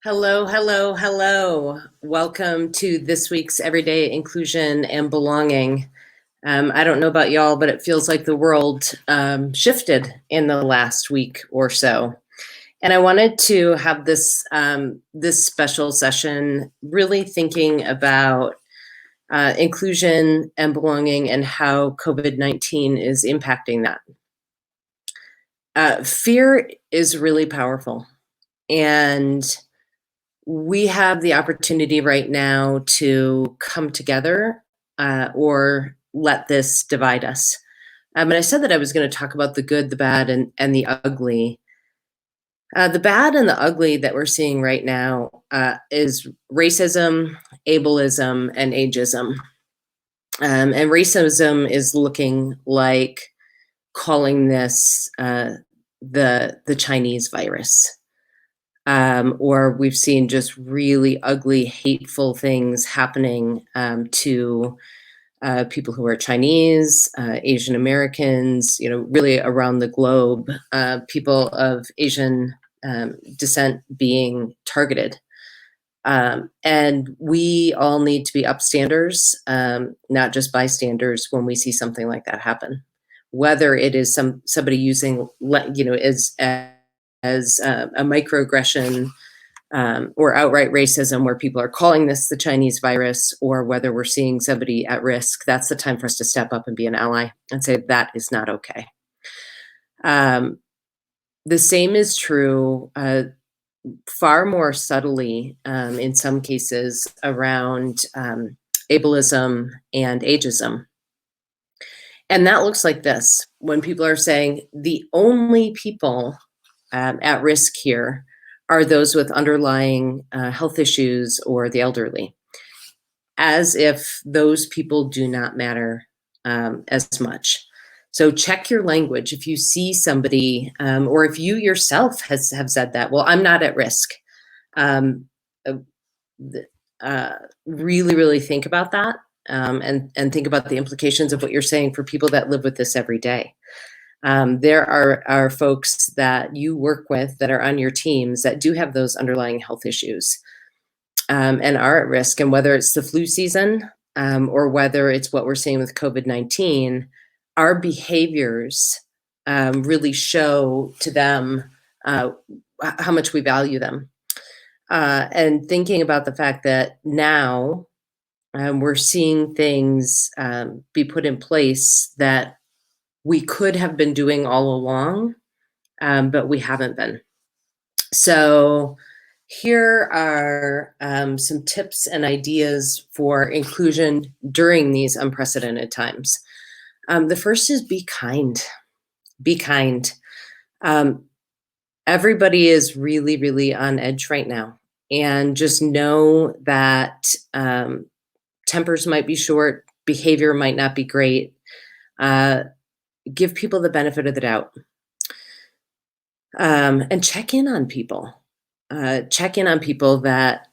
Hello, hello, hello. Welcome to this week's Everyday Inclusion and Belonging. I don't know about y'all, but it feels like the world shifted in the last week or so. And I wanted to have this special session really thinking about inclusion and belonging and how COVID-19 is impacting that. Fear is really powerful. And we have the opportunity right now to come together or let this divide us. And I said that I was going to talk about the good, the bad, and the ugly. The bad and the ugly that we're seeing right now is racism, ableism, and ageism. And racism is looking like calling this the Chinese virus. Or we've seen just really ugly, hateful things happening to people who are Chinese, Asian Americans, really around the globe, people of Asian descent being targeted. And we all need to be upstanders, not just bystanders when we see something like that happen. Whether it is somebody using, as a microaggression or outright racism, where people are calling this the Chinese virus, or whether we're seeing somebody at risk, that's the time for us to step up and be an ally and say that is not okay. The same is true far more subtly in some cases around ableism and ageism. And that looks like this: when people are saying the only people at risk here are those with underlying health issues or the elderly, as if those people do not matter as much. So check your language. If you see somebody, or if you yourself have said that, well, I'm not at risk. Really, really think about that, and think about the implications of what you're saying for people that live with this every day. There are folks that you work with that are on your teams that do have those underlying health issues and are at risk. And whether it's the flu season or whether it's what we're seeing with COVID-19, our behaviors really show to them how much we value them. And thinking about the fact that now we're seeing things be put in place that we could have been doing all along, but we haven't been. So here are some tips and ideas for inclusion during these unprecedented times. The first is be kind. Be kind. Everybody is really, really on edge right now. And just know that tempers might be short, behavior might not be great. Give people the benefit of the doubt. And check in on people. Check in on people that,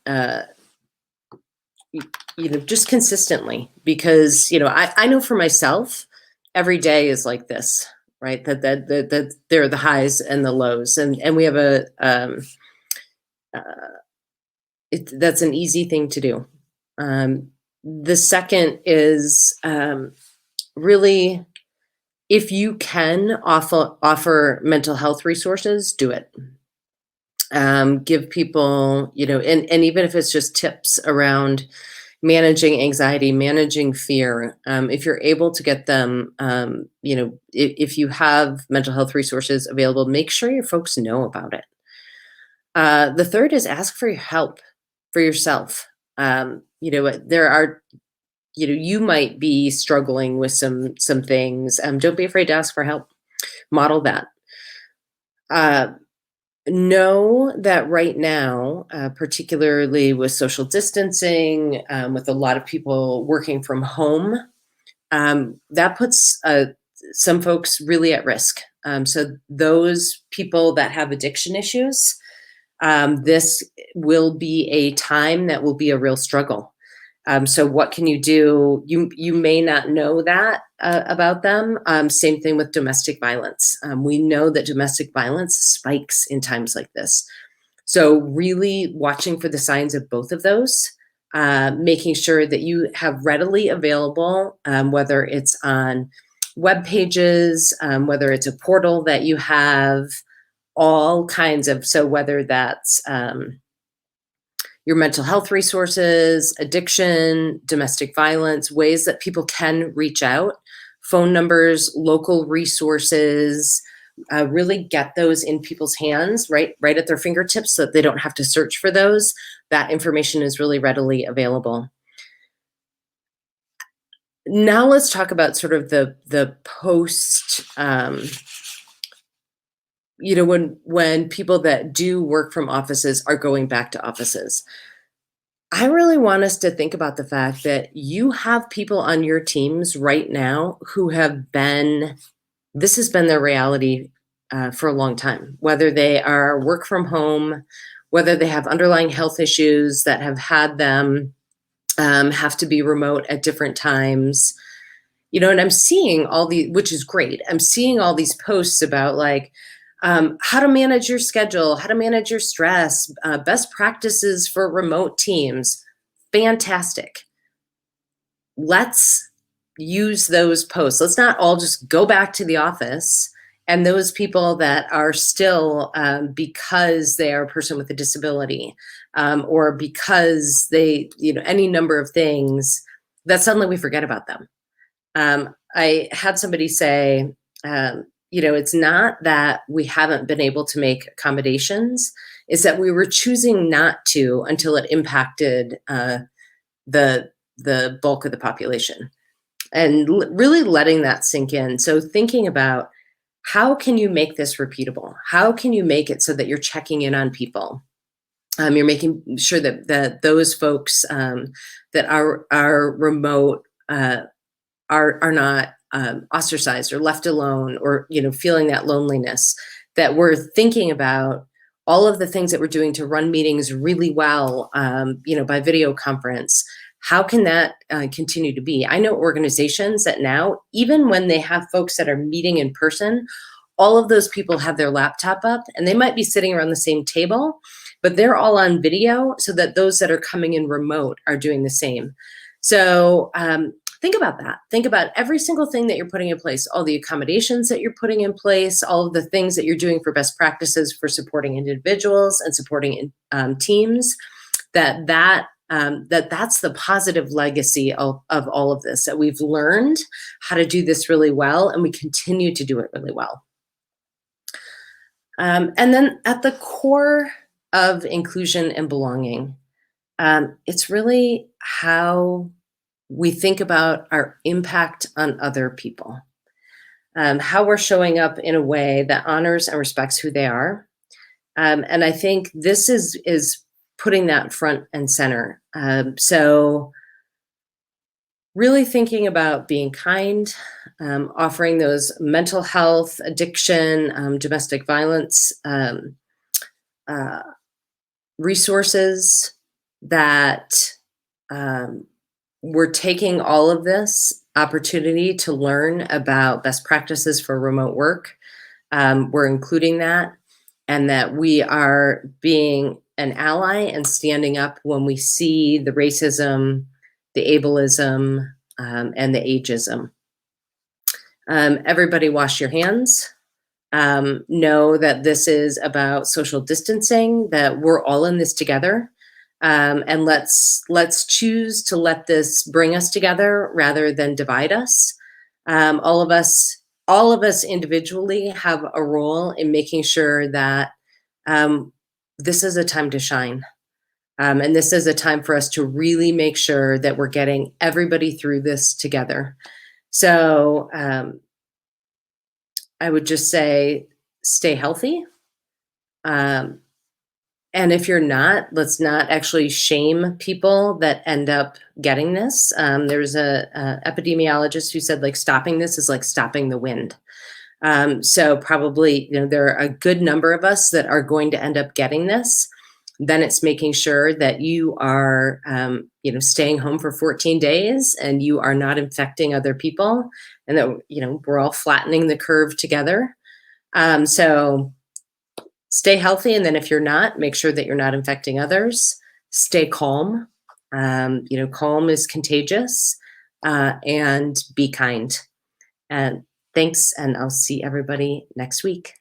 just consistently, because, I know for myself, every day is like this, right? That there are the highs and the lows, and we have that's an easy thing to do. The second is really, if you can offer mental health resources, do it. Give people, and even if it's just tips around managing anxiety, managing fear, if you're able to get them, if you have mental health resources available, make sure your folks know about it. The third is ask for your help for yourself. There are, you might be struggling with some things. Don't be afraid to ask for help. Model that. Know that right now, particularly with social distancing, with a lot of people working from home, that puts some folks really at risk. So those people that have addiction issues, this will be a time that will be a real struggle. So what can you do? You may not know that about them. Same thing with domestic violence. We know that domestic violence spikes in times like this. So really watching for the signs of both of those, making sure that you have readily available, whether it's on web pages, whether it's a portal that you have, all kinds of, so whether that's your mental health resources, addiction, domestic violence, ways that people can reach out, phone numbers, local resources, really get those in people's hands, right at their fingertips, so that they don't have to search for those. That information is really readily available. Now let's talk about sort of the post, when people that do work from offices are going back to offices. I really want us to think about the fact that you have people on your teams right now who this has been their reality for a long time, whether they are work from home, whether they have underlying health issues that have had them have to be remote at different times. And I'm seeing which is great. I'm seeing all these posts about like, how to manage your schedule, how to manage your stress, best practices for remote teams. Fantastic. Let's use those posts. Let's not all just go back to the office. And those people that are still, because they are a person with a disability, or because they, any number of things, that suddenly we forget about them. I had somebody say, it's not that we haven't been able to make accommodations, it's that we were choosing not to until it impacted the bulk of the population, and really letting that sink in. So thinking about, how can you make this repeatable? How can you make it so that you're checking in on people? You're making sure that those folks that are remote are not ostracized or left alone, or feeling that loneliness. That we're thinking about all of the things that we're doing to run meetings really well, by video conference. How can that continue to be? I know organizations that now, even when they have folks that are meeting in person, all of those people have their laptop up and they might be sitting around the same table, but they're all on video so that those that are coming in remote are doing the same. So think about that. Think about every single thing that you're putting in place, all the accommodations that you're putting in place, all of the things that you're doing for best practices for supporting individuals and supporting teams, that's the positive legacy of all of this, that we've learned how to do this really well, and we continue to do it really well. And then at the core of inclusion and belonging, it's really how we think about our impact on other people, how we're showing up in a way that honors and respects who they are. And I think this is putting that front and center. So really thinking about being kind, offering those mental health, addiction, domestic violence resources, that we're taking all of this opportunity to learn about best practices for remote work. We're including that, and that we are being an ally and standing up when we see the racism, the ableism, and the ageism. Everybody wash your hands. Know that this is about social distancing, that we're all in this together. And let's choose to let this bring us together rather than divide us. All of us individually have a role in making sure that this is a time to shine. And this is a time for us to really make sure that we're getting everybody through this together. So I would just say, stay healthy. And if you're not, let's not actually shame people that end up getting this. There's a epidemiologist who said, like, stopping this is like stopping the wind. So probably, there are a good number of us that are going to end up getting this. Then it's making sure that you are, staying home for 14 days and you are not infecting other people, and that, we're all flattening the curve together. So stay healthy. And then if you're not, make sure that you're not infecting others. Stay calm. Calm is contagious, and be kind. And thanks. And I'll see everybody next week.